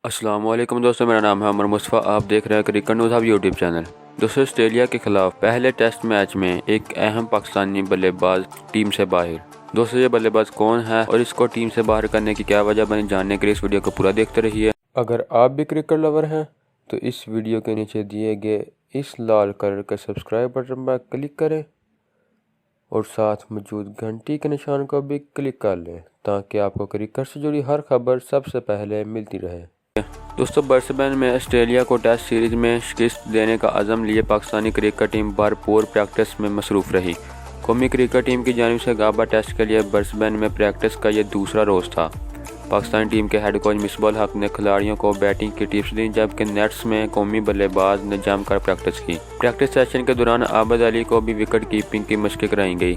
السلام علیکم دوستوں، میرا نام ہے عمر مصطفیٰ. آپ دیکھ رہے ہیں cricket news hub YouTube channel. دوستوں، آسٹریلیا کے خلاف پہلے ٹیسٹ میچ میں ایک اہم پاکستانی بلے باز ٹیم سے باہر. دوستوں، یہ بلے باز کون ہے اور اس کو ٹیم سے باہر کرنے کی کیا وجہ بنی، جاننے کے لیے اس ویڈیو کو پورا دیکھتے رہیے. اگر آپ بھی کرکٹ لور ہیں تو اس ویڈیو کے نیچے دیے گئے اس لال کلر کے سبسکرائب بٹن پر کلک کریں اور ساتھ موجود گھنٹی کے نشان کو بھی کلک کر لیں تاکہ آپ کو کرکٹ سے جڑی ہر خبر سب سے پہلے ملتی رہے. دوستو، برسبین میں آسٹریلیا کو ٹیسٹ سیریز میں شکست دینے کا عزم لیے پاکستانی کرکٹ ٹیم بھرپور پریکٹس میں مصروف رہی. قومی کرکٹ ٹیم کی جانب سے گابا ٹیسٹ کے لیے برسبین میں پریکٹس کا یہ دوسرا روز تھا. پاکستانی ٹیم کے ہیڈ کوچ مصباح الحق نے کھلاڑیوں کو بیٹنگ کی ٹپس دیں، جبکہ نیٹس میں قومی بلے باز نے جم کر پریکٹس کی. پریکٹس سیشن کے دوران عابد علی کو بھی وکٹ کیپنگ کی مشقیں کرائی گئی،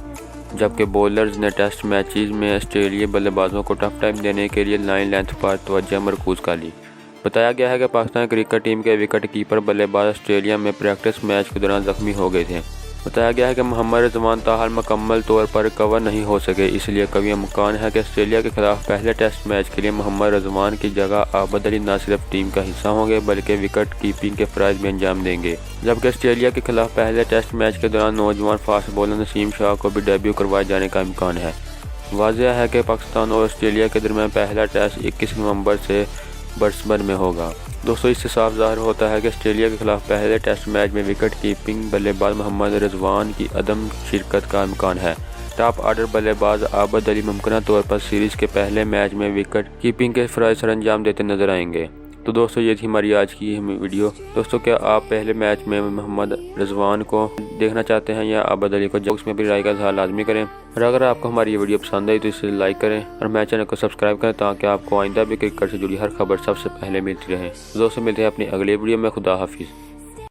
جبکہ بولرز نے ٹیسٹ میچز میں آسٹریلیائی بلے بازوں کو ٹف ٹائم دینے کے لیے لائن لینتھ پر توجہ مرکوز کر لی. بتایا گیا ہے کہ پاکستان کرکٹ ٹیم کے وکٹ کیپر بلے باز آسٹریلیا میں پریکٹس میچ کے دوران زخمی ہو گئے تھے. بتایا گیا ہے کہ محمد رضوان تاحال مکمل طور پر کور نہیں ہو سکے، اس لیے قوی امکان ہے کہ آسٹریلیا کے خلاف پہلے ٹیسٹ میچ کے لیے محمد رضوان کی جگہ عابد علی نہ صرف ٹیم کا حصہ ہوں گے بلکہ وکٹ کیپنگ کے فرائض بھی انجام دیں گے. جبکہ آسٹریلیا کے خلاف پہلے ٹیسٹ میچ کے دوران نوجوان فاسٹ بولر نسیم شاہ کو بھی ڈیبیو کروائے جانے کا امکان ہے. واضح ہے کہ پاکستان اور آسٹریلیا کے درمیان پہلا ٹیسٹ 21 نومبر سے برسبن میں ہوگا. دوستو، اس سے صاف ظاہر ہوتا ہے کہ آسٹریلیا کے خلاف پہلے ٹیسٹ میچ میں وکٹ کیپنگ بلے باز محمد رضوان کی عدم شرکت کا امکان ہے. ٹاپ آرڈر بلے باز عابد علی ممکنہ طور پر سیریز کے پہلے میچ میں وکٹ کیپنگ کے فرائض سر انجام دیتے نظر آئیں گے. تو دوستو، یہ تھی ہماری آج کی ویڈیو. دوستو، کیا آپ پہلے میچ میں محمد رضوان کو دیکھنا چاہتے ہیں یا عابد علی کو؟ اس میں بھی رائے کا اظہار لازمی کریں. اور اگر آپ کو ہماری یہ ویڈیو پسند آئی تو اسے لائک کریں اور میرے چینل کو سبسکرائب کریں تاکہ آپ کو آئندہ بھی کرکٹ سے جڑی ہر خبر سب سے پہلے ملتی رہے. دوستو، ملتے ہیں اپنی اگلی ویڈیو میں. خدا حافظ.